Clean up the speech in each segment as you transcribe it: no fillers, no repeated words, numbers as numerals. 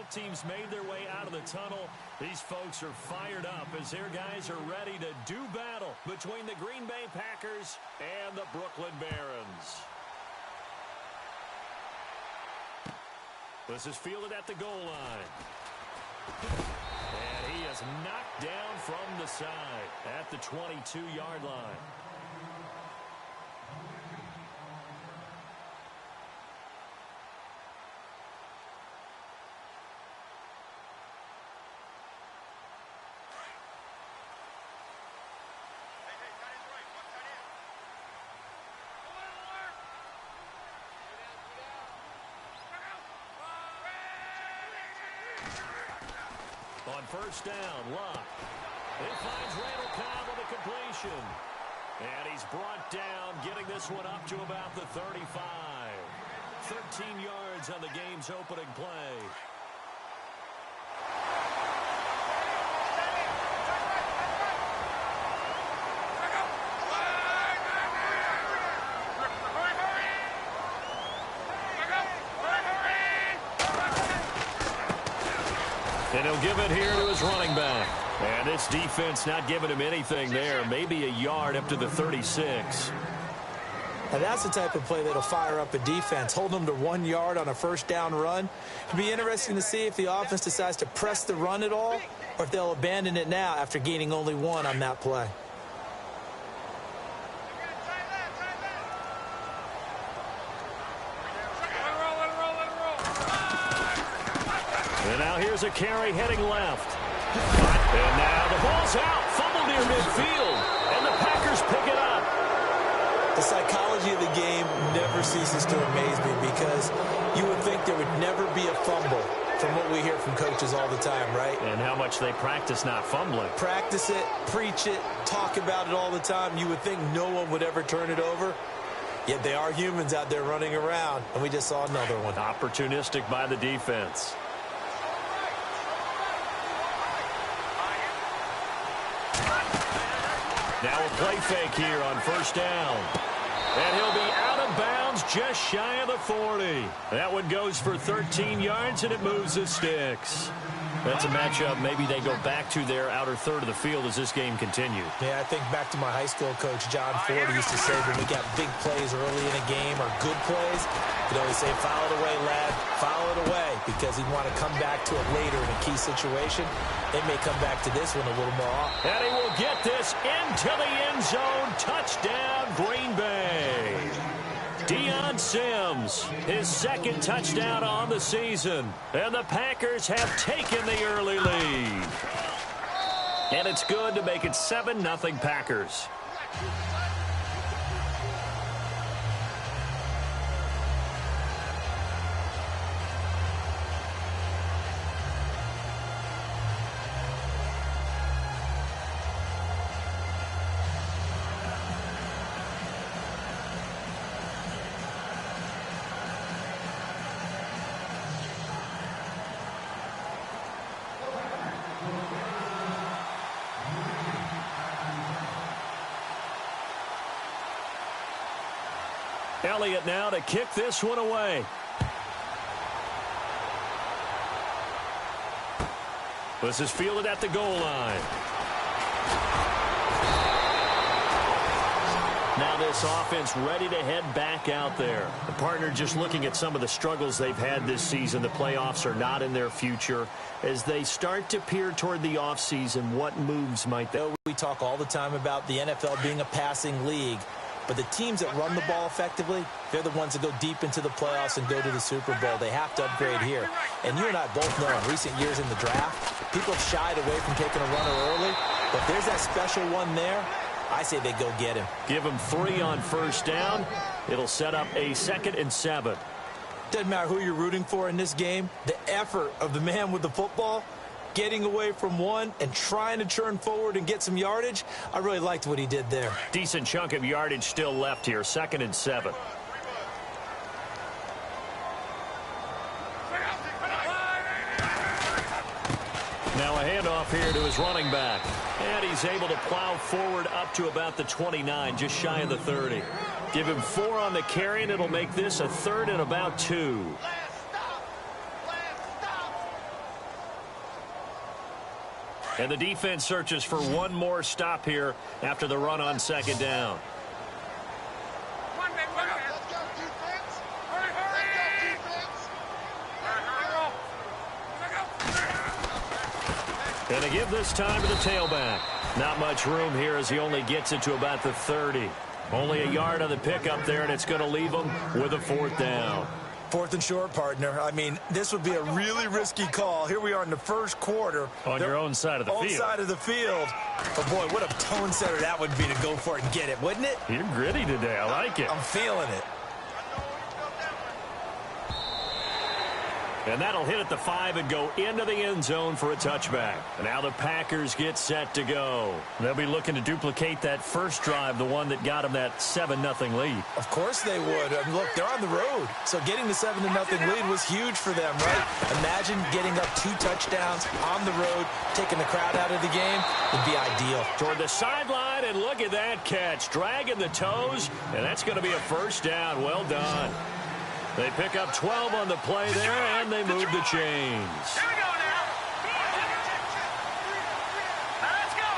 Both teams made their way out of the tunnel. These folks are fired up as their guys are ready to do battle between the Green Bay Packers and the Brooklyn Barons. This is fielded at the goal line. And he is knocked down from the side at the 22-yard line. On first down, Luck. It finds Randall Cobb on the completion. And he's brought down, getting this one up to about the 35. 13 yards on the game's opening play. And he'll give it here to his running back. And this defense not giving him anything there. Maybe a yard up to the 36. Now that's the type of play that'll fire up a defense. Hold them to 1 yard on a first down run. It'll be interesting to see if the offense decides to press the run at all or if they'll abandon it now after gaining only 1 on that play. And now here's a carry heading left. And now the ball's out. Fumble near midfield. And the Packers pick it up. The psychology of the game never ceases to amaze me because you would think there would never be a fumble from what we hear from coaches all the time, right? And how much they practice not fumbling. Practice it, preach it, talk about it all the time. You would think no one would ever turn it over. Yet they are humans out there running around, and we just saw another one. Opportunistic by the defense. Now a play fake here on first down. And he'll be out of bounds just shy of the 40. That one goes for 13 yards, and it moves the sticks. That's a matchup maybe they go back to their outer third of the field as this game continues. Yeah, I think back to my high school coach, John Ford, used to say when we got big plays early in a game or good plays, he'd always say, foul it away, lad, foul it away, because he'd want to come back to it later in a key situation. They may come back to this one a little more often. And he will get this into the end zone. Touchdown, Green Bay. Deion Sims, his second touchdown on the season. And the Packers have taken the early lead. And it's good to make it 7-0 Packers. Elliott now to kick this one away. This is fielded at the goal line. Now this offense ready to head back out there. The partner just looking at some of the struggles they've had this season. The playoffs are not in their future. As they start to peer toward the offseason, what moves might they? We talk all the time about the NFL being a passing league. But the teams that run the ball effectively, they're the ones that go deep into the playoffs and go to the Super Bowl. They have to upgrade here. And you and I both know in recent years in the draft, people have shied away from taking a runner early. But if there's that special one there, I say they go get him. Give him 3 on first down. It'll set up a 2nd and 7. Doesn't matter who you're rooting for in this game. The effort of the man with the football, getting away from one and trying to turn forward and get some yardage, I really liked what he did there. Decent chunk of yardage still left here, 2nd and 7. Now a handoff here to his running back. And he's able to plow forward up to about the 29, just shy of the 30. Give him 4 on the carry, and it'll make this a 3rd and about 2. And the defense searches for one more stop here after the run on second down. And they give this time to the tailback. Not much room here as he only gets it to about the 30. Only a yard on the pickup there, and it's going to leave him with a fourth down. Fourth and short, partner. I mean, this would be a really risky call. Here we are in the first quarter. On your own side of the field. Own side of the field. But, boy, what a tone setter that would be to go for it and get it, wouldn't it? You're gritty today. I like it. I'm feeling it. And that'll hit at the 5 and go into the end zone for a touchback. And now the Packers get set to go. They'll be looking to duplicate that first drive, the one that got them that 7-0 lead. Of course they would. I mean, look, they're on the road. So getting the 7-0 lead was huge for them, right? Imagine getting up 2 touchdowns on the road, taking the crowd out of the game. Would be ideal. Toward the sideline, and look at that catch. Dragging the toes, and that's going to be a first down. Well done. They pick up 12 on the play there, and they move the chains. Here we go now. Let's go.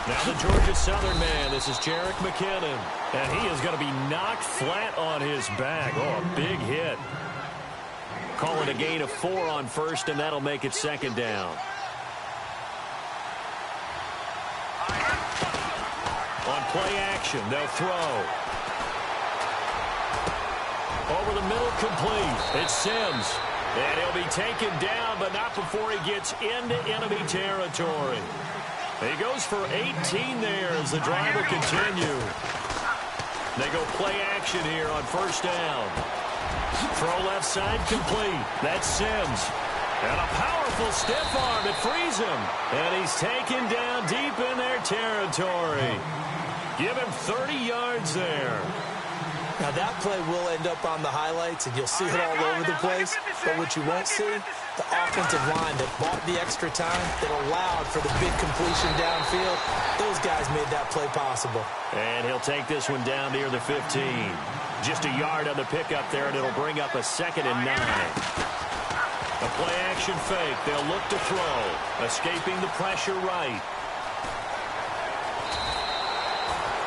Now the Georgia Southern man. This is Jerick McKinnon. And he is going to be knocked flat on his back. Oh, a big hit. Calling a gain of 4 on first, and that'll make it second down. On play action, they'll throw. Over the middle, complete. It's Sims. And he'll be taken down, but not before he gets into enemy territory. He goes for 18 there as the drive will continue. They go play action here on first down. Throw left side, complete. That's Sims. And a powerful stiff arm. It frees him. And he's taken down deep in their territory. Give him 30 yards there. Now, that play will end up on the highlights, and you'll see it all over the place. But what you won't see, the offensive line that bought the extra time, that allowed for the big completion downfield, those guys made that play possible. And he'll take this one down near the 15. Just a yard on the pickup there, and it'll bring up a 2nd and 9. A play-action fake. They'll look to throw. Escaping the pressure right.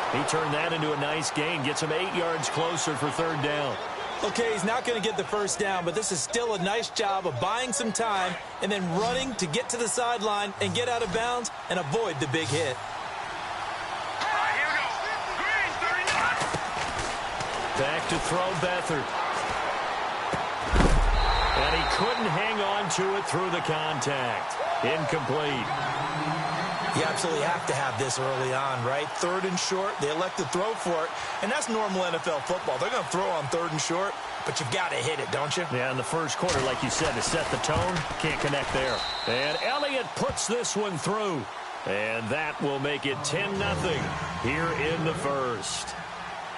He turned that into a nice gain. Gets him 8 yards closer for third down. Okay, he's not going to get the first down, but this is still a nice job of buying some time and then running to get to the sideline and get out of bounds and avoid the big hit. Back to throw Beathard. And he couldn't hang on to it through the contact. Incomplete. You absolutely have to have this early on, right? 3rd and short, they elect to throw for it, and that's normal NFL football. They're going to throw on 3rd and short, but you've got to hit it, don't you? Yeah, in the first quarter, like you said, to set the tone, can't connect there. And Elliott puts this one through, and that will make it 10-0 here in the first.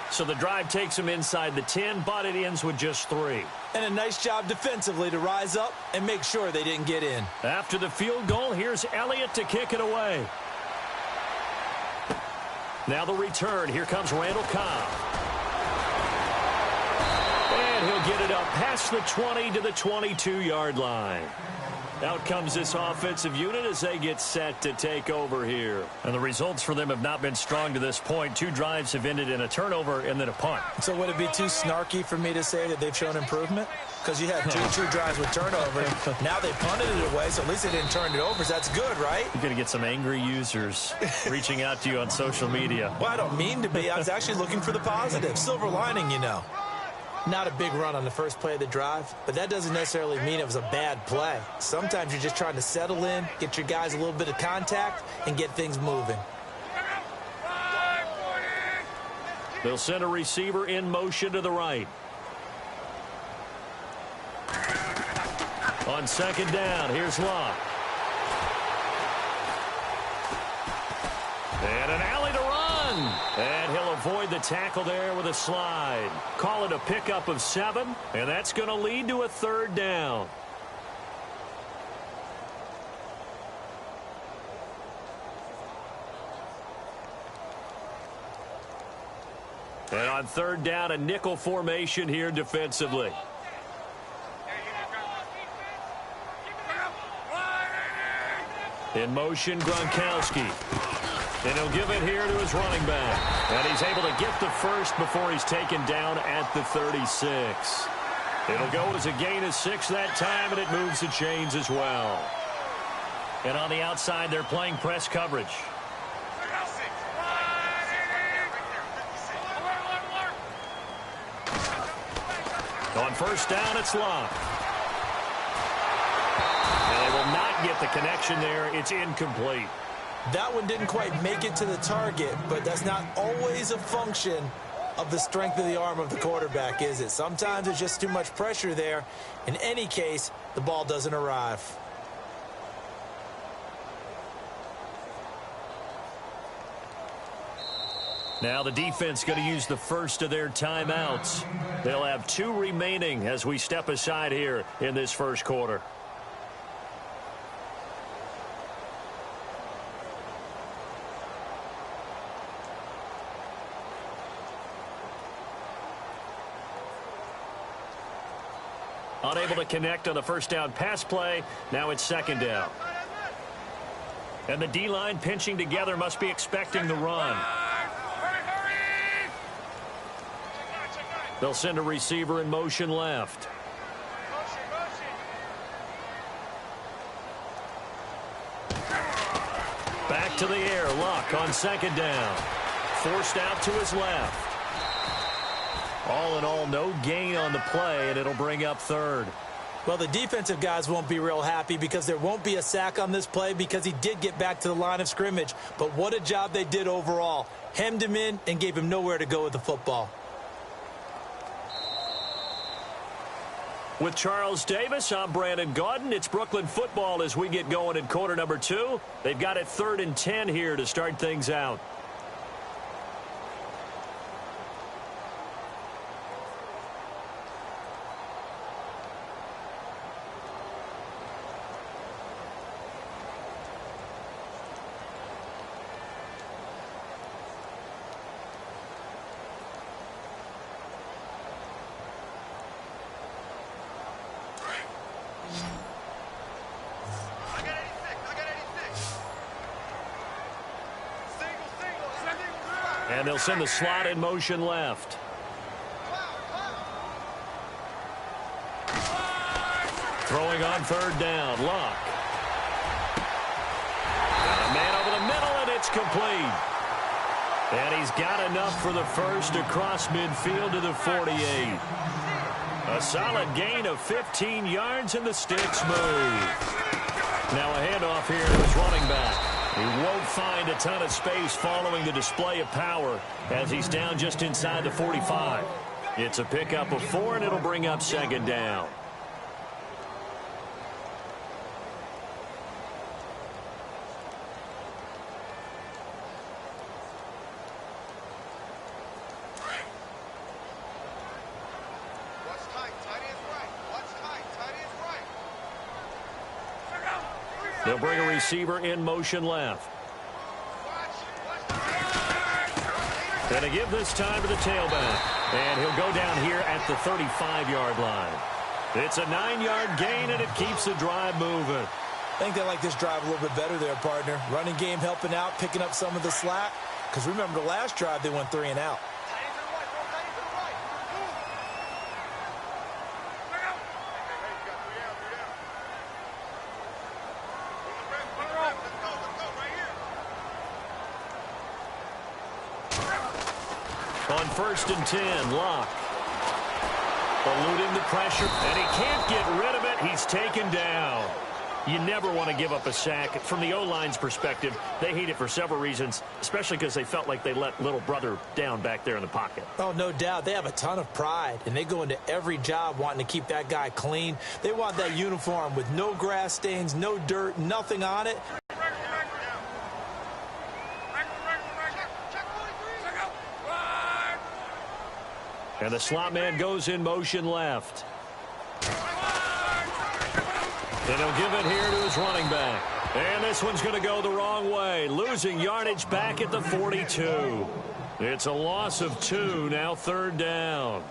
So the drive takes him inside the 10, but it ends with just 3. And a nice job defensively to rise up and make sure they didn't get in. After the field goal, here's Elliott to kick it away. Now the return. Here comes Randall Cobb. And he'll get it up past the 20 to the 22-yard line. Out comes this offensive unit as they get set to take over here. And the results for them have not been strong to this point. 2 drives have ended in a turnover and then a punt. So would it be too snarky for me to say that they've shown improvement? Because you had two drives with turnover. Now they punted it away, so at least they didn't turn it over. So that's good, right? You're going to get some angry users reaching out to you on social media. Well, I don't mean to be. I was actually looking for the positive. Silver lining, you know. Not a big run on the first play of the drive, but that doesn't necessarily mean it was a bad play. Sometimes you're just trying to settle in, get your guys a little bit of contact, and get things moving. They'll send a receiver in motion to the right. On second down, here's Locke. And an alley to run. And he'll avoid the tackle there with a slide. Call it a pickup of 7, and that's going to lead to a third down. And on third down, a nickel formation here defensively. In motion, Gronkowski. And he'll give it here to his running back. And he's able to get the first before he's taken down at the 36. It'll go as a gain of 6 that time, and it moves the chains as well. And on the outside, they're playing press coverage. On first down, it's Locke. And they will not get the connection there. It's incomplete. That one didn't quite make it to the target, but that's not always a function of the strength of the arm of the quarterback, is it? Sometimes there's just too much pressure there. In any case, the ball doesn't arrive. Now the defense going to use the first of their timeouts. They'll have 2 remaining as we step aside here in this first quarter. Unable to connect on the first down pass play. Now it's second down. And the D-line pinching together must be expecting the run. They'll send a receiver in motion left. Back to the air. Luck on second down. Forced out to his left. All in all, no gain on the play, and it'll bring up third. Well, the defensive guys won't be real happy because there won't be a sack on this play because he did get back to the line of scrimmage. But what a job they did overall. Hemmed him in and gave him nowhere to go with the football. With Charles Davis, I'm Brandon Gaudin. It's Brooklyn football as we get going in quarter number 2. They've got it 3rd and 10 here to start things out. And they'll send the slot in motion left. Throwing on third down, Luck. Got a man over the middle, and it's complete. And he's got enough for the first across midfield to the 48. A solid gain of 15 yards, and the sticks move. Now a handoff here to his running back. He won't find a ton of space following the display of power as he's down just inside the 45. It's a pickup of 4, and it'll bring up second down. They'll bring a receiver in motion left. And a give this time to the tailback. And he'll go down here at the 35-yard line. It's a 9-yard gain, and it keeps the drive moving. I think they like this drive a little bit better there, partner. Running game helping out, picking up some of the slack. Because remember, the last drive, they went 3 and out. On 1st and 10, Locke. Eluding the pressure, and he can't get rid of it. He's taken down. You never want to give up a sack. From the O-line's perspective, they hate it for several reasons, especially because they felt like they let little brother down back there in the pocket. Oh, no doubt. They have a ton of pride, and they go into every job wanting to keep that guy clean. They want that uniform with no grass stains, no dirt, nothing on it. And the slot man goes in motion left. And he'll give it here to his running back. And this one's going to go the wrong way. Losing yardage back at the 42. It's a loss of 2, now 3rd down.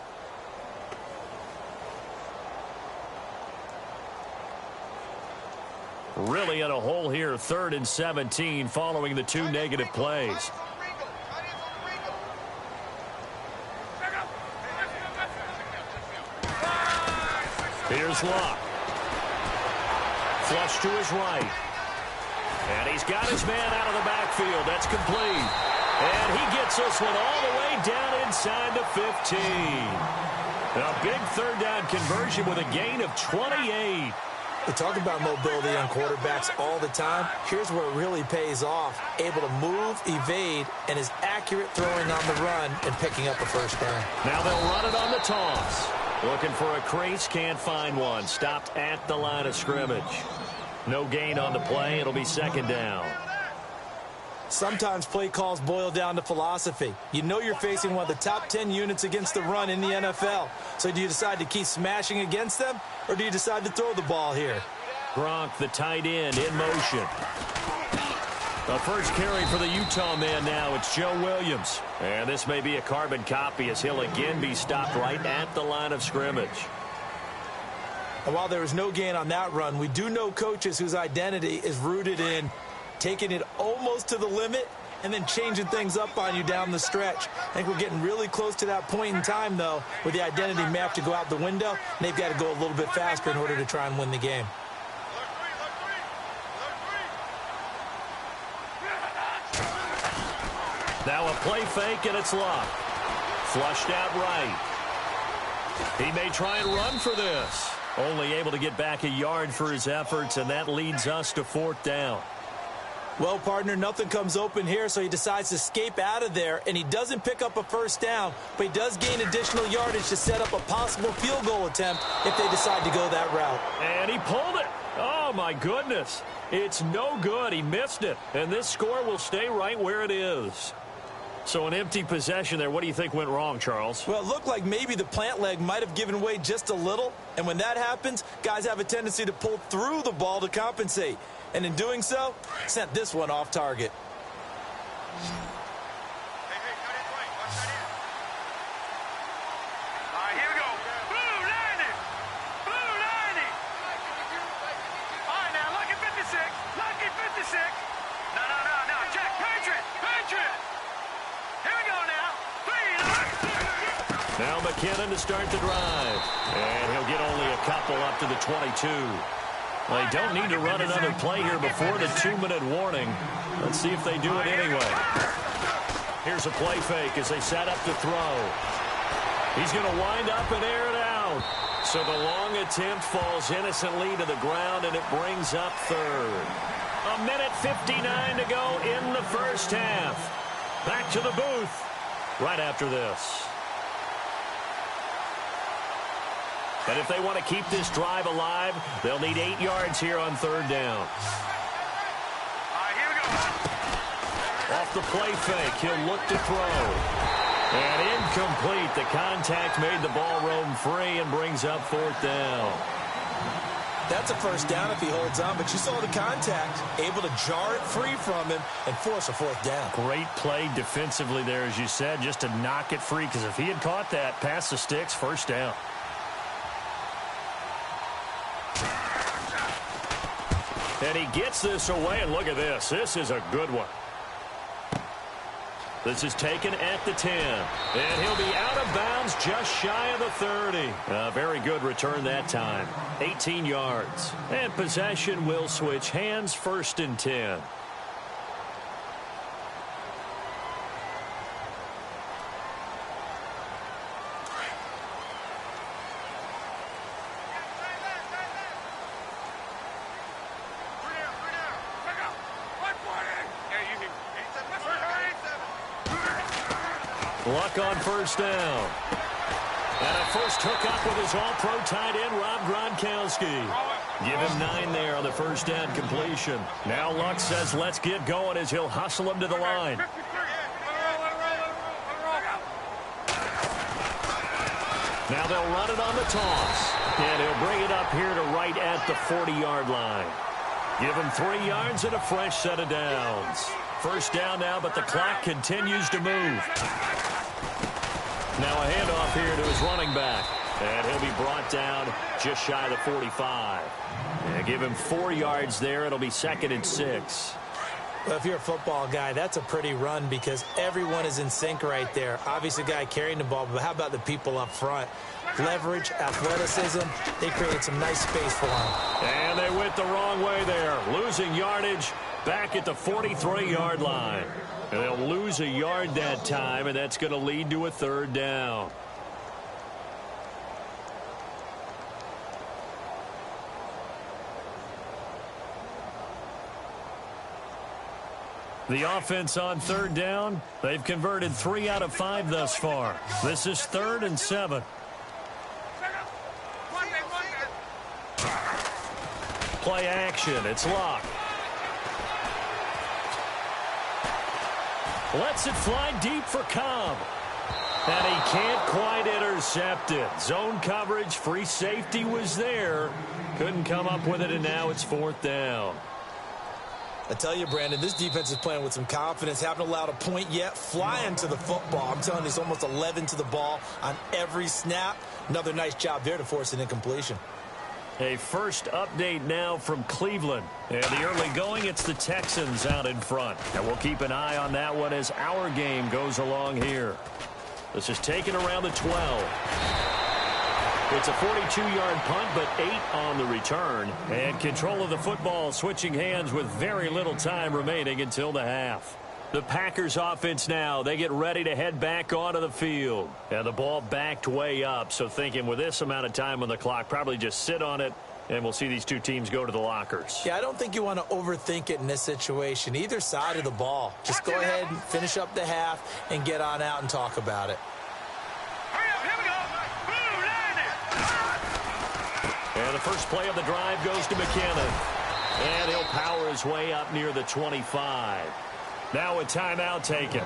Really in a hole here, 3rd and 17, following the 2 negative plays. Here's Luck. Flush to his right. And he's got his man out of the backfield. That's complete. And he gets this one all the way down inside the 15. A big 3rd down conversion with a gain of 28. We talk about mobility on quarterbacks all the time. Here's where it really pays off. Able to move, evade, and is accurate throwing on the run and picking up a 1st down. Now they'll run it on the toss. Looking for a crease, can't find one. Stopped at the line of scrimmage. No gain on the play. It'll be 2nd down. Sometimes play calls boil down to philosophy. You know you're facing one of the top 10 units against the run in the NFL. So do you decide to keep smashing against them, or do you decide to throw the ball here? Gronk, the tight end, in motion. The first carry for the Utah man now. It's Joe Williams. And this may be a carbon copy as he'll again be stopped right at the line of scrimmage. And while there was no gain on that run, we do know coaches whose identity is rooted in taking it almost to the limit and then changing things up on you down the stretch. I think we're getting really close to that point in time, though, where the identity map to go out the window, and they've got to go a little bit faster in order to try and win the game. Now a play fake, and it's Luck. Flushed out right. He may try and run for this. Only able to get back a yard for his efforts, and that leads us to 4th down. Well, partner, nothing comes open here, so he decides to escape out of there, and he doesn't pick up a 1st down, but he does gain additional yardage to set up a possible field goal attempt if they decide to go that route. And he pulled it. Oh, my goodness. It's no good. He missed it, and this score will stay right where it is. So an empty possession there. What do you think went wrong, Charles? Well, it looked like maybe the plant leg might have given way just a little, and when that happens, guys have a tendency to pull through the ball to compensate. And in doing so, sent this one off target. All right, here we go. Blue 90. Blue 90. All right, now, lucky 56. Lucky 56. No. Check. Patriot. Here we go now. Now McKinnon to start the drive. And he'll get only a couple up to the 22. They don't need to run another play here before the 2-minute warning. Let's see if they do it anyway. Here's a play fake as they set up to throw. He's going to wind up and air it out. So the long attempt falls innocently to the ground, and it brings up 3rd. 1:59 to go in the 1st half. Back to the booth right after this. And if they want to keep this drive alive, they'll need 8 yards here on 3rd down. All right, here we go. Off the play fake, he'll look to throw. And incomplete. The contact made the ball roam free and brings up 4th down. That's a 1st down if he holds on, but you saw the contact, able to jar it free from him and force a 4th down. Great play defensively there, as you said, just to knock it free, because if he had caught that, past the sticks, 1st down. And he gets this away, and look at this. This is a good one. This is taken at the 10. And he'll be out of bounds just shy of the 30. A very good return that time. 18 yards. And possession will switch hands, 1st and 10. Luck on 1st down. And a first hookup with his all-pro tight end, Rob Gronkowski. Give him 9 there on the 1st down completion. Now Luck says, let's get going, as he'll hustle him to the line. Now they'll run it on the toss. And he'll bring it up here to right at the 40-yard line. Give him 3 yards and a fresh set of downs. 1st down now, but the clock continues to move. Now a handoff here to his running back. And he'll be brought down just shy of the 45. They give him 4 yards there. It'll be 2nd and 6. Well, if you're a football guy, that's a pretty run because everyone is in sync right there. Obviously, the guy carrying the ball, but how about the people up front? Leverage, athleticism, they created some nice space for him. And they went the wrong way there, losing yardage back at the 43-yard line. And they'll lose a yard that time, and that's going to lead to a 3rd down. The offense on 3rd down, they've converted 3 out of 5 thus far. This is 3rd and 7. Play action, it's locked. Lets it fly deep for Cobb. And he can't quite intercept it. Zone coverage, free safety was there. Couldn't come up with it, and now it's 4th down. I tell you, Brandon, this defense is playing with some confidence. Haven't allowed a point yet. Flying to the football. I'm telling you, it's almost 11 to the ball on every snap. Another nice job there to force an incompletion. A first update now from Cleveland. And the early going, it's the Texans out in front. And we'll keep an eye on that one as our game goes along here. This is taken around the 12. It's a 42-yard punt, but 8 on the return. And control of the football switching hands with very little time remaining until the half. The Packers offense now, they get ready to head back onto the field. And the ball backed way up, so thinking with this amount of time on the clock, probably just sit on it, and we'll see these two teams go to the lockers. Yeah, I don't think you want to overthink it in this situation. Either side of the ball. Just go ahead and finish up the half and get on out and talk about it. And the first play of the drive goes to McKinnon. And he'll power his way up near the 25. Now a timeout taken.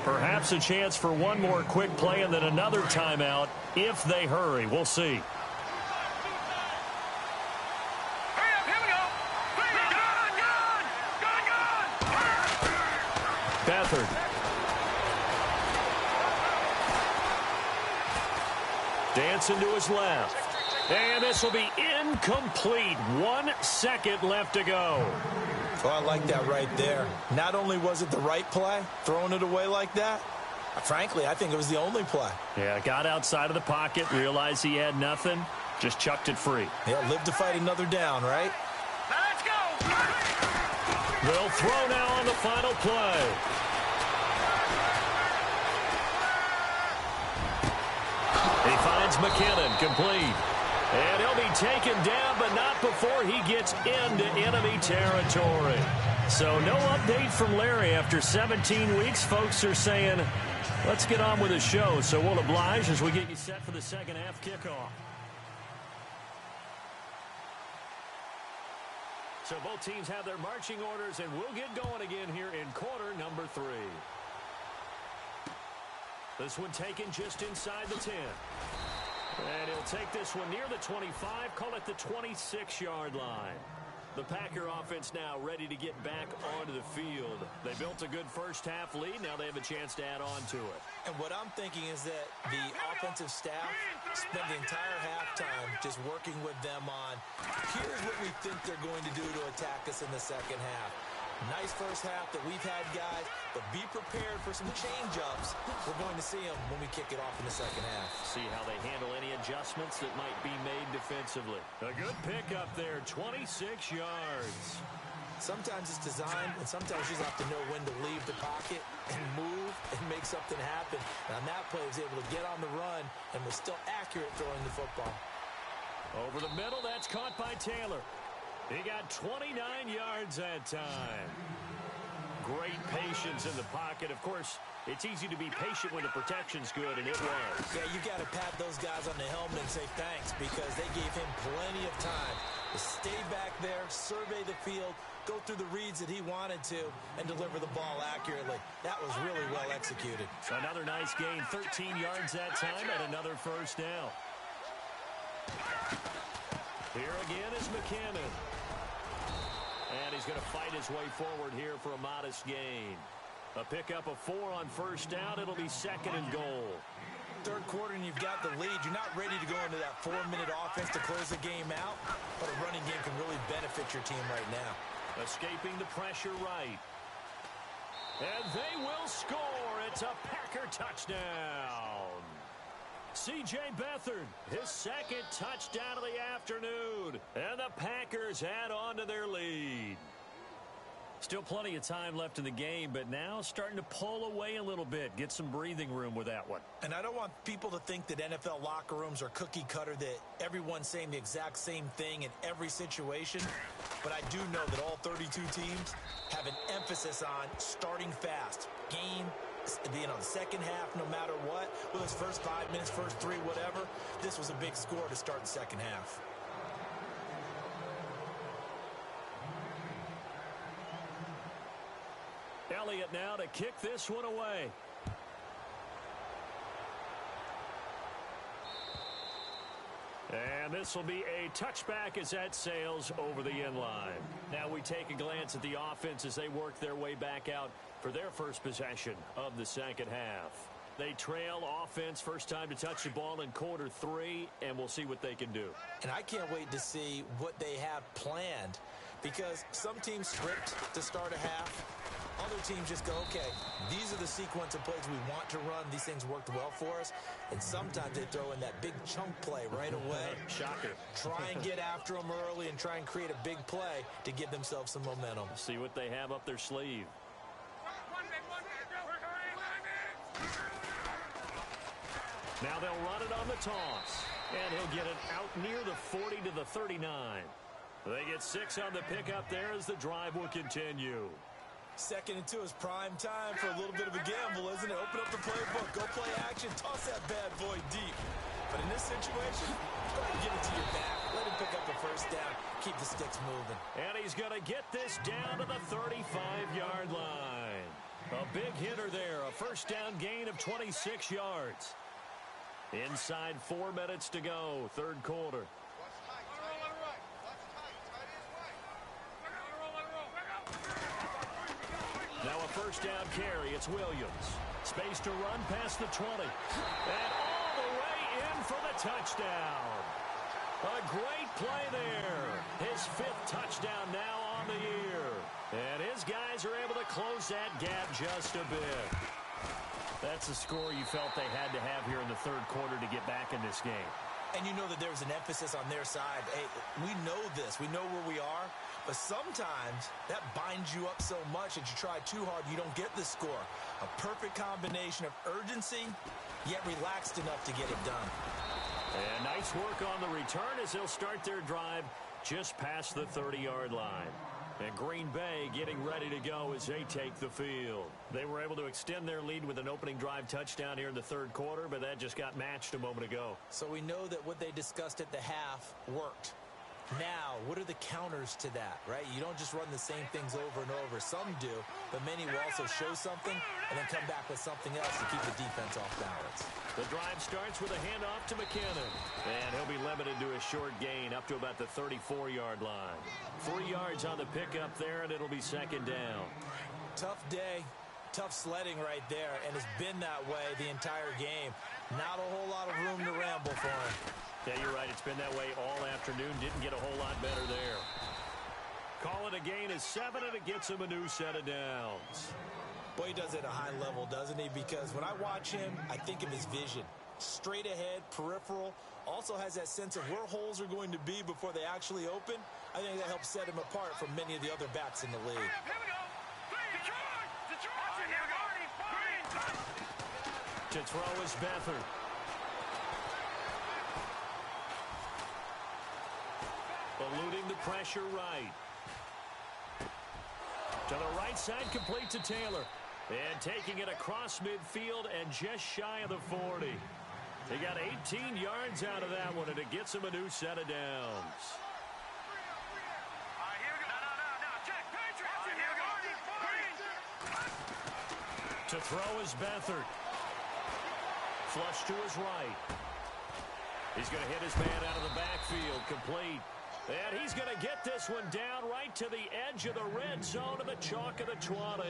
Perhaps a chance for one more quick play and then another timeout if they hurry. We'll see. Beathard. Dancing to his left. And this will be incomplete. 1 second left to go. Oh, I like that right there. Not only was it the right play, throwing it away like that, frankly, I think it was the only play. Yeah, got outside of the pocket, realized he had nothing, just chucked it free. Yeah, live to fight another down, right? Now let's go. They'll throw now on the final play. He finds McKinnon, complete. And he'll be taken down, but not before he gets into enemy territory. So no update from Larry after 17 weeks. Folks are saying, let's get on with the show. So we'll oblige as we get you set for the second half kickoff. So both teams have their marching orders, and we'll get going again here in quarter number 3. This one taken just inside the 10. And he'll take this one near the 25, call it the 26-yard line. The Packer offense now ready to get back onto the field. They built a good first-half lead. Now they have a chance to add on to it. And what I'm thinking is that the offensive staff spent the entire halftime just working with them on, here's what we think they're going to do to attack us in the second half. Nice first half that we've had, guys, but be prepared for some change-ups. We're going to see them when we kick it off in the second half. See how they handle any adjustments that might be made defensively. A good pickup there, 26 yards. Sometimes it's designed, and sometimes you just have to know when to leave the pocket and move and make something happen. And on that play, he was able to get on the run and was still accurate throwing the football. Over the middle, that's caught by Taylor. He got 29 yards that time. Great patience in the pocket. Of course, it's easy to be patient when the protection's good, and it was. Yeah, you got to pat those guys on the helmet and say thanks because they gave him plenty of time to stay back there, survey the field, go through the reads that he wanted to, and deliver the ball accurately. That was really well executed. Another nice gain, 13 yards that time, and another first down. Here again is McKinnon. And he's going to fight his way forward here for a modest gain. A pickup of 4 on first down. It'll be 2nd and goal. Third quarter and you've got the lead. You're not ready to go into that 4-minute offense to close the game out, but a running game can really benefit your team right now. Escaping the pressure right. And they will score. It's a Packer touchdown. C.J. Beathard, his second touchdown of the afternoon. And the Packers add on to their lead. Still plenty of time left in the game, but now starting to pull away a little bit. Get some breathing room with that one. And I don't want people to think that NFL locker rooms are cookie cutter, that everyone's saying the exact same thing in every situation. But I do know that all 32 teams have an emphasis on starting fast. Game, being on the second half, no matter what. Whether it's first 5 minutes, first 3, whatever. This was a big score to start the second half. Elliott now to kick this one away. And this will be a touchback as that sails over the end line. Now we take a glance at the offense as they work their way back out for their first possession of the second half. They trail offense, first time to touch the ball in quarter 3, and we'll see what they can do. And I can't wait to see what they have planned, because some teams script to start a half. Other teams just go, okay, these are the sequence of plays we want to run. These things worked well for us. And sometimes they throw in that big chunk play right away. Shocker. Try and get after them early and try and create a big play to give themselves some momentum. See what they have up their sleeve. Now they'll run it on the toss. And he'll get it out near the 40 to the 39. They get 6 on the pickup there as the drive will continue. 2nd and 2 is prime time for a little bit of a gamble, isn't it? Open up the playbook, go play action, toss that bad boy deep. But in this situation, go ahead and give it to your back. Let him pick up the first down. Keep the sticks moving. And he's going to get this down to the 35-yard line. A big hitter there, a first down gain of 26 yards. Inside 4 minutes to go, third quarter. Now a first down carry. It's Williams. Space to run past the 20. And all the way in for the touchdown. A great play there. His 5th touchdown now on the year. And his guys are able to close that gap just a bit. That's the score you felt they had to have here in the third quarter to get back in this game. And you know that there's an emphasis on their side. Hey, we know this. We know where we are. But sometimes that binds you up so much that you try too hard, you don't get the score. A perfect combination of urgency, yet relaxed enough to get it done. And nice work on the return as they'll start their drive just past the 30-yard line. And Green Bay getting ready to go as they take the field. They were able to extend their lead with an opening drive touchdown here in the third quarter, but that just got matched a moment ago. So we know that what they discussed at the half worked. Now, what are the counters to that, right? You don't just run the same things over and over. Some do, but many will also show something and then come back with something else to keep the defense off balance. The drive starts with a handoff to McKinnon. And he'll be limited to a short gain up to about the 34-yard line. 3 yards on the pickup there, and it'll be second down. Tough day, tough sledding right there, and it's been that way the entire game. Not a whole lot of room to ramble for him. Yeah, you're right. It's been that way all afternoon. Didn't get a whole lot better there. Call it a gain of 7, and it gets him a new set of downs. Boy, he does it at a high level, doesn't he? Because when I watch him, I think of his vision. Straight ahead, peripheral. Also has that sense of where holes are going to be before they actually open. I think that helps set him apart from many of the other backs in the league. Here we go. Detroit. To throw is Beathard. Eluding the pressure right. To the right side, complete to Taylor. And taking it across midfield and just shy of the 40. He got 18 yards out of that one, and it gets him a new set of downs. To throw is Beathard. Flush to his right. He's going to hit his man out of the backfield, complete. And he's going to get this one down right to the edge of the red zone to the chalk of the 20.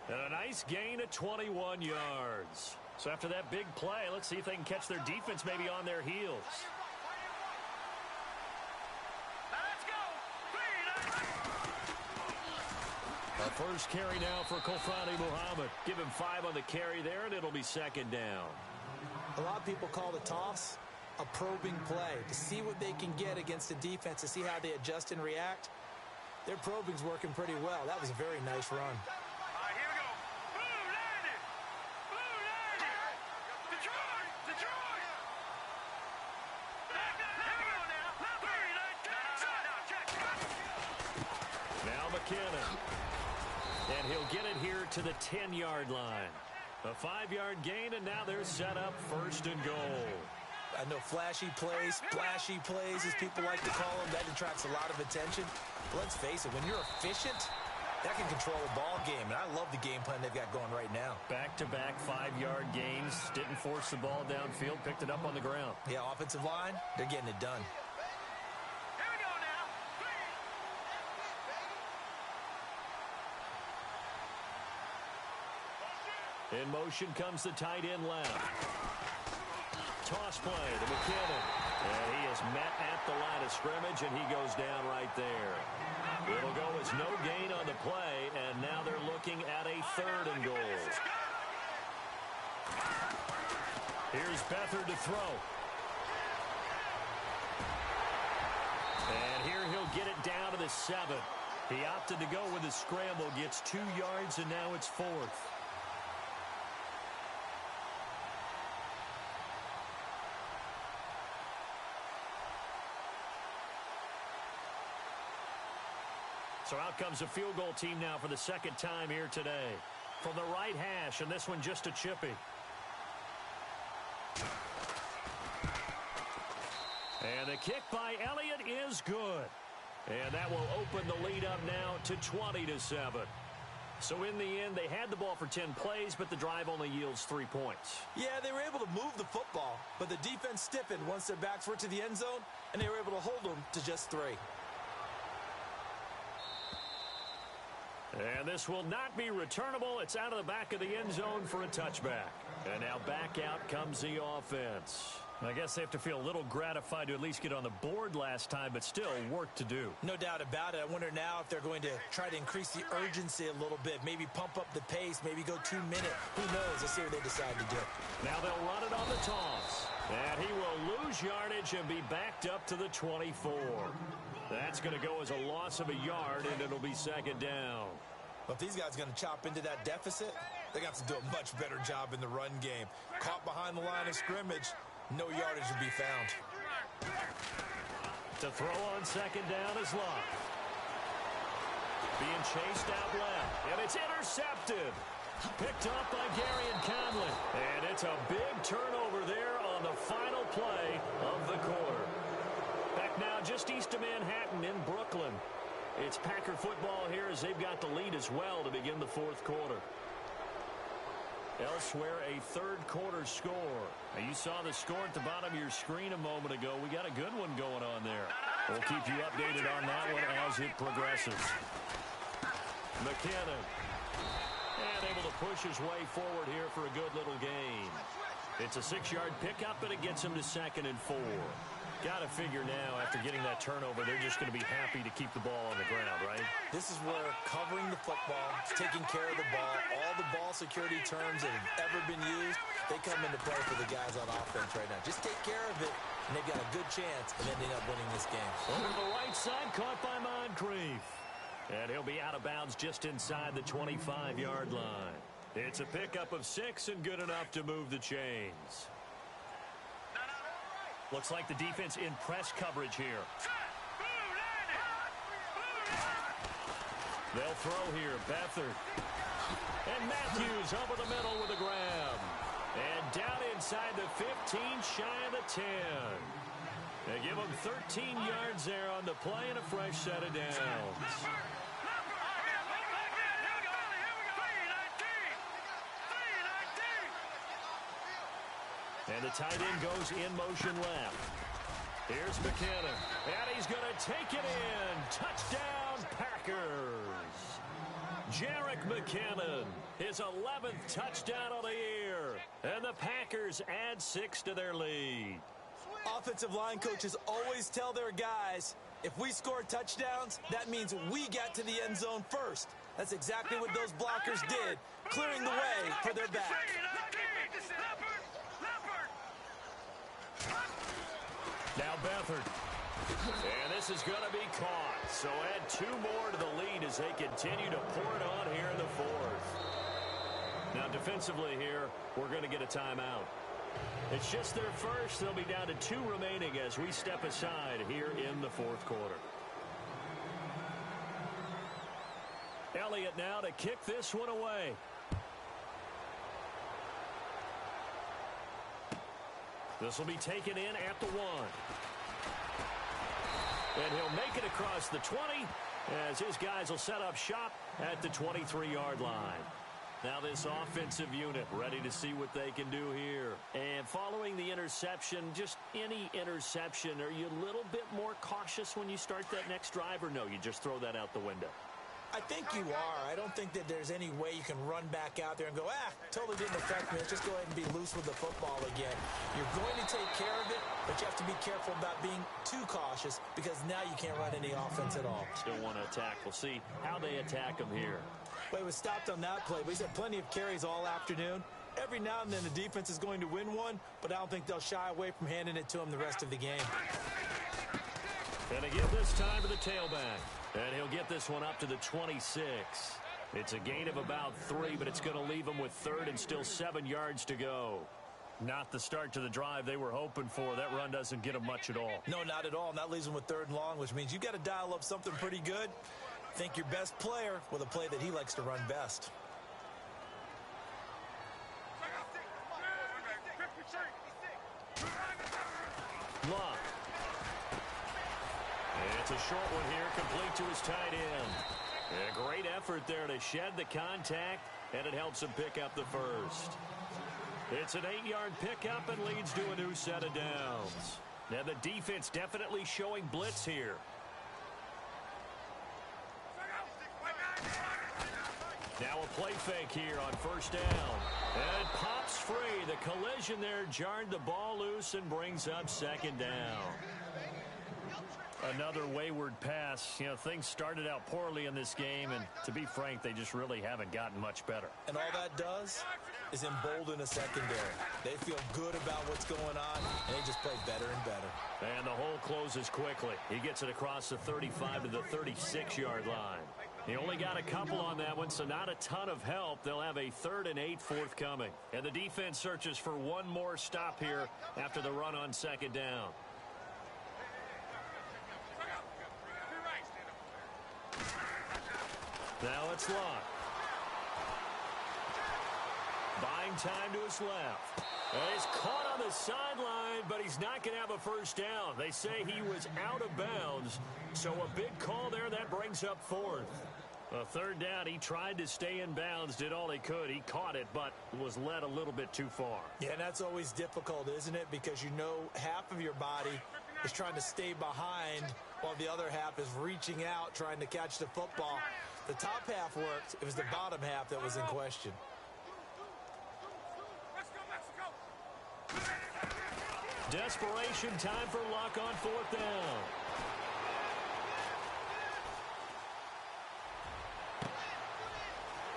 And a nice gain of 21 yards. So after that big play, let's see if they can catch their defense maybe on their heels. A first carry now for Kofrani Muhammad. Give him 5 on the carry there, and it'll be second down. A lot of people call the toss a probing play to see what they can get against the defense, to see how they adjust and react. Their probing's working pretty well. That was a very nice run. All right, here we go. Blue landed. Blue landed. Detroit. Detroit. Here we go now. No, check. Now McKinnon. And he'll get it here to the 10-yard line. A 5-yard gain, and now they're set up first and goal. I know flashy plays, splashy plays, as people like to call them, that attracts a lot of attention. But let's face it, when you're efficient, that can control a ball game. And I love the game plan they've got going right now. Back-to-back 5-yard gains. Didn't force the ball downfield. Picked it up on the ground. Yeah, offensive line, they're getting it done. Here we go now. In motion comes the tight end left. Toss play to McKinnon. And he is met at the line of scrimmage, and he goes down right there. It'll go as no gain on the play, and now they're looking at a 3rd and goal. Here's Beathard to throw. And here he'll get it down to the 7. He opted to go with the scramble, gets 2 yards, and now it's 4th. So out comes a field goal team now for the 2nd time here today. From the right hash, and this one just a chippy. And the kick by Elliott is good. And that will open the lead up now to 20-7. So in the end, they had the ball for 10 plays, but the drive only yields 3 points. Yeah, they were able to move the football, but the defense stiffened once their backs were to the end zone, and they were able to hold them to just 3. And this will not be returnable. It's out of the back of the end zone for a touchback. And now back out comes the offense. I guess they have to feel a little gratified to at least get on the board last time, but still work to do. No doubt about it. I wonder now if they're going to try to increase the urgency a little bit, maybe pump up the pace, maybe go 2 minute. Who knows? Let's see what they decide to do. Now they'll run it on the toss. And he will lose yardage and be backed up to the 24. That's going to go as a loss of a yard, and it'll be 2nd down. But if these guys are going to chop into that deficit, they got to do a much better job in the run game. Caught behind the line of scrimmage, no yardage will be found. To throw on 2nd down is Love. Being chased out left, and it's intercepted. Picked up by Gary and Conley. And it's a big turnover there on the final play of the quarter. Back now just east of Manhattan in Brooklyn. It's Packer football here as they've got the lead as well to begin the 4th quarter. Elsewhere, a 3rd quarter score. Now, you saw the score at the bottom of your screen a moment ago. We got a good one going on there. We'll keep you updated on that one as it progresses. McKinnon. And able to push his way forward here for a good little gain. It's a 6-yard pickup, and it gets him to 2nd and 4. Got to figure now, after getting that turnover, they're just going to be happy to keep the ball on the ground, right? This is where covering the football, taking care of the ball, all the ball security terms that have ever been used, they come into play for the guys on offense right now. Just take care of it, and they've got a good chance of ending up winning this game. Over the right side, caught by Moncrief. And he'll be out of bounds just inside the 25-yard line. It's a pickup of 6 and good enough to move the chains. Looks like the defense in press coverage here. They'll throw here. Beathard. And Matthews over the middle with a grab. And down inside the 15, shy of the 10. They give him 13 yards there on the play and a fresh set of downs. And the tight end goes in motion left. Here's McKinnon. And he's going to take it in. Touchdown, Packers. Jerick McKinnon, his 11th touchdown of the year. And the Packers add 6 to their lead. Offensive line coaches always tell their guys, if we score touchdowns, that means we got to the end zone first. That's exactly what those blockers did, clearing the way for their back. Now Beathard. And this is going to be caught. So add 2 more to the lead as they continue to pour it on here in the fourth. Now defensively here, we're going to get a timeout. It's just their first. They'll be down to 2 remaining as we step aside here in the fourth quarter. Elliott now to kick this one away. This will be taken in at the 1. And he'll make it across the 20 as his guys will set up shop at the 23-yard line. Now this offensive unit ready to see what they can do here. And following the interception, just any interception, are you a little bit more cautious when you start that next drive, or no, you just throw that out the window? I think you are. I don't think that there's any way you can run back out there and go, totally didn't affect me. Let's just go ahead and be loose with the football again. You're going to take care of it, but you have to be careful about being too cautious because now you can't run any offense at all. Still want to attack. We'll see how they attack them here. Well, he was stopped on that play, but he's had plenty of carries all afternoon. Every now and then the defense is going to win one, but I don't think they'll shy away from handing it to him the rest of the game. And they give this time to the tailback. And he'll get this one up to the 26. It's a gain of about 3, but it's going to leave him with 3rd and still 7 yards to go. Not the start to the drive they were hoping for. That run doesn't get them much at all. No, not at all. And that leaves them with 3rd and long, which means you've got to dial up something pretty good. Think your best player with a play that he likes to run best. Love. It's a short one here, complete to his tight end. A great effort there to shed the contact, and it helps him pick up the first. It's an 8-yard pickup and leads to a new set of downs. Now the defense definitely showing blitz here. Now a play fake here on first down. And it pops free. The collision there jarred the ball loose and brings up 2nd down. Another wayward pass. You know, things started out poorly in this game, and to be frank, they just really haven't gotten much better. And all that does is embolden a secondary. They feel good about what's going on, and they just play better and better. And the hole closes quickly. He gets it across the 35 to the 36-yard line. He only got a couple on that one, so not a ton of help. They'll have a 3rd and 8 forthcoming. And the defense searches for one more stop here after the run on 2nd down. Now it's Locke. Buying time to his left. And he's caught on the sideline, but he's not going to have a first down. They say he was out of bounds, so a big call there. That brings up 4th. A 3rd down, he tried to stay in bounds, did all he could. He caught it, but was led a little bit too far. Yeah, and that's always difficult, isn't it? Because you know half of your body is trying to stay behind while the other half is reaching out, trying to catch the football. The top half worked. It was the bottom half that was in question. Desperation time for Luck on 4th down.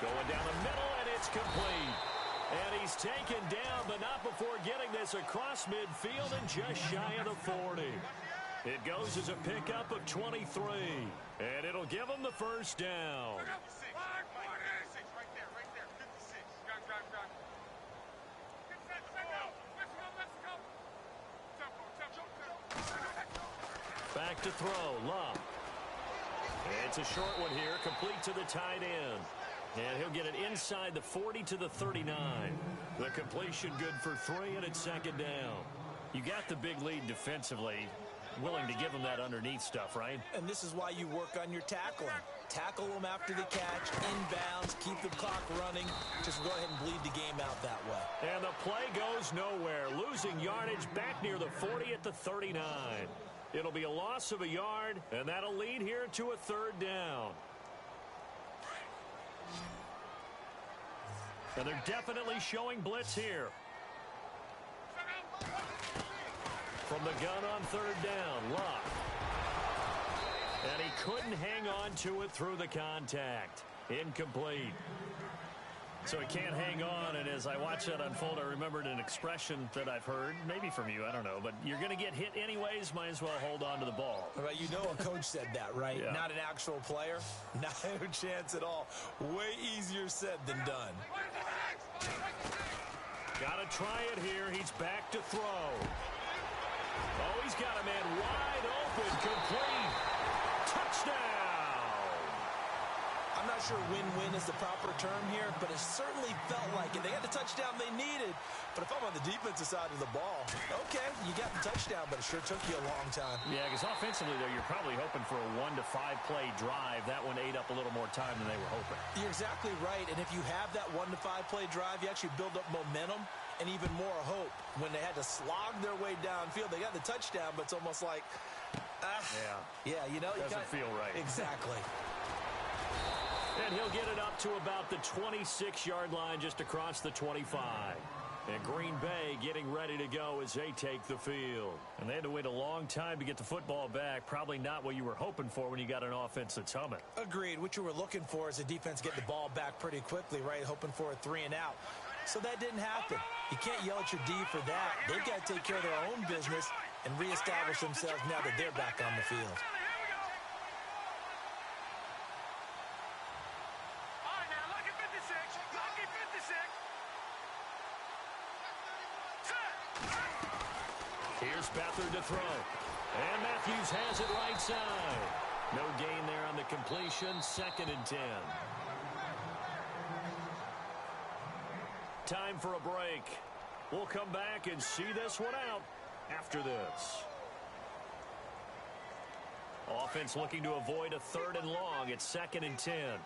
Going down the middle, and it's complete. And he's taken down, but not before getting this across midfield and just shy of the 40. It goes as a pickup of 23. And it'll give him the first down. Right there, 56. Drive. Back to throw, Love. It's a short one here, complete to the tight end. And he'll get it inside the 40 to the 39. The completion good for 3, and it's 2nd down. You got the big lead defensively. Willing to give him that underneath stuff, right? And this is why you work on your tackling. Tackle them after the catch, inbounds, keep the clock running. Just go ahead and bleed the game out that way. And the play goes nowhere. Losing yardage back near the 40 at the 39. It'll be a loss of a yard, and that'll lead here to a 3rd down. And they're definitely showing blitz here. From the gun on third down, Luck. And he couldn't hang on to it through the contact. Incomplete. So he can't hang on, and as I watch that unfold, I remembered an expression that I've heard, maybe from you, I don't know, but you're going to get hit anyways, might as well hold on to the ball. Right, you know a coach said that, right? Yeah. Not an actual player. Not a chance at all. Way easier said than done. Got to try it here. He's back to throw. Oh, he's got a man wide open, complete. Touchdown! I'm not sure win-win is the proper term here, but it certainly felt like it. They got the touchdown they needed, but if I'm on the defensive side of the ball, okay, you got the touchdown, but it sure took you a long time. Yeah, because offensively, though, you're probably hoping for a 1 to 5 play drive. That one ate up a little more time than they were hoping. You're exactly right, and if you have that 1 to 5 play drive, you actually build up momentum and even more hope. When they had to slog their way downfield, they got the touchdown, but it's almost like, yeah, you know, doesn't feel right. Exactly. And he'll get it up to about the 26-yard line, just across the 25. And Green Bay getting ready to go as they take the field. And they had to wait a long time to get the football back. Probably not what you were hoping for when you got an offense that's humming. Agreed. What you were looking for is a defense get the ball back pretty quickly, right? Hoping for a 3-and-out. So that didn't happen. You can't yell at your D for that. They've got to take care of their own business and reestablish themselves now that they're back on the field. Here's Beathard to throw. And Matthews has it right side. No gain there on the completion. 2nd and 10. Time for a break. We'll come back and see this one out after this. Offense looking to avoid a 3rd and long. It's 2nd and 10.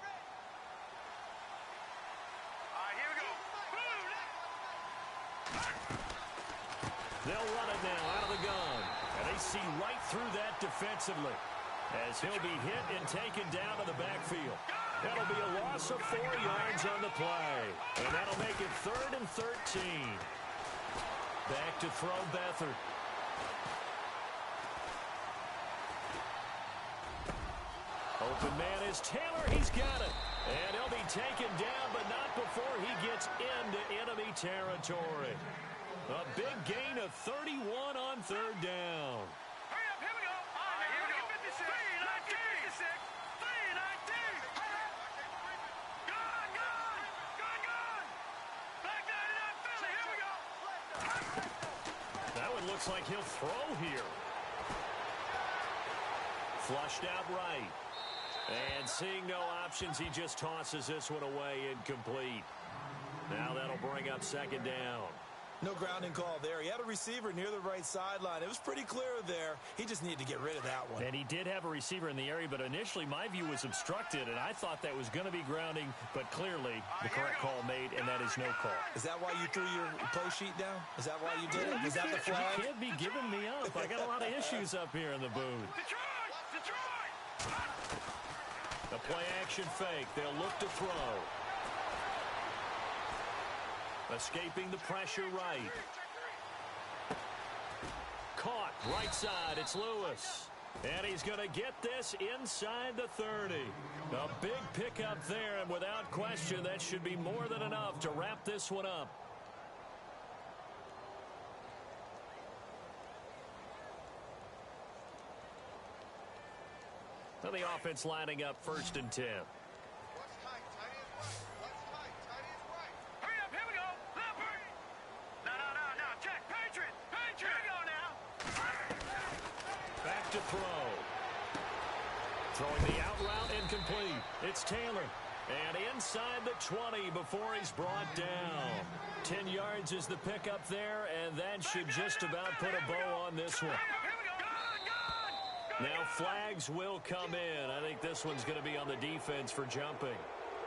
They'll run it now out of the gun. And they see right through that defensively as he'll be hit and taken down to the backfield. That'll be a loss of 4 yards on the play. And that'll make it 3rd and 13. Back to throw Beathard. Open man is Taylor. He's got it. And he'll be taken down, but not before he gets into enemy territory. A big gain of 31 on 3rd down. Hurry up, here we go. Here we go. 56. 3-19. Gone. Black 99 Philly, here we go. That one looks like he'll throw here. Flushed out right. And seeing no options, he just tosses this one away, incomplete. Now that'll bring up 2nd down. No grounding call there. He had a receiver near the right sideline. It was pretty clear there. He just needed to get rid of that one. And he did have a receiver in the area, but initially my view was obstructed, and I thought that was going to be grounding, but clearly the correct call made, and that is no call. Is that why you threw your play sheet down? Is that why you did it? Is that the flag? You can't be giving me up. I got a lot of issues up here in the booth. Detroit! The play action fake. They'll look to throw. Escaping the pressure right. Caught right side. It's Lewis. And he's going to get this inside the 30. A big pickup there, and without question, that should be more than enough to wrap this one up. So the offense lining up 1st and 10. Back to throw. Throwing the out route incomplete. It's Taylor. And inside the 20 before he's brought down. 10 yards is the pickup there, and that should just about put a bow on this one. Now flags will come in. I think this one's going to be on the defense for jumping.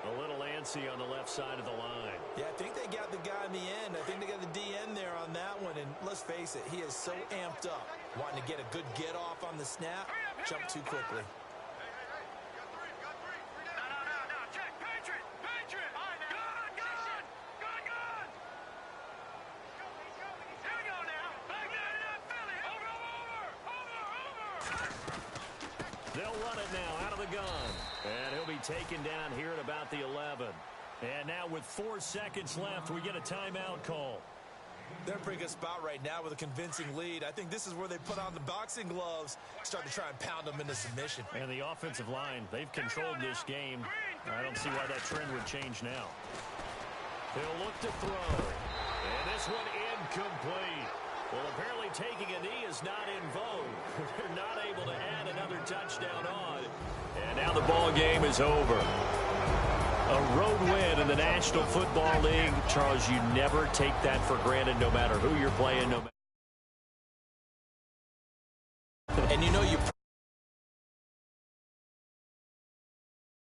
A little antsy on the left side of the line. Yeah, I think they got the guy in the end. I think they got the DN there on that one. And let's face it, he is so amped up, wanting to get a good get off on the snap, jump too quickly. They'll run it now out of the gun. And he'll be taken down here at about the 11. And now with 4 seconds left, we get a timeout call. They're in a pretty good spot right now with a convincing lead. I think this is where they put on the boxing gloves, start to try and pound them into submission. And the offensive line, they've controlled this game. I don't see why that trend would change now. They'll look to throw. And this one incomplete. Well, apparently taking a knee is not in vogue. They're not able to add another touchdown on. And now the ball game is over. A road win in the National Football League. Charles, you never take that for granted no matter who you're playing. And you know you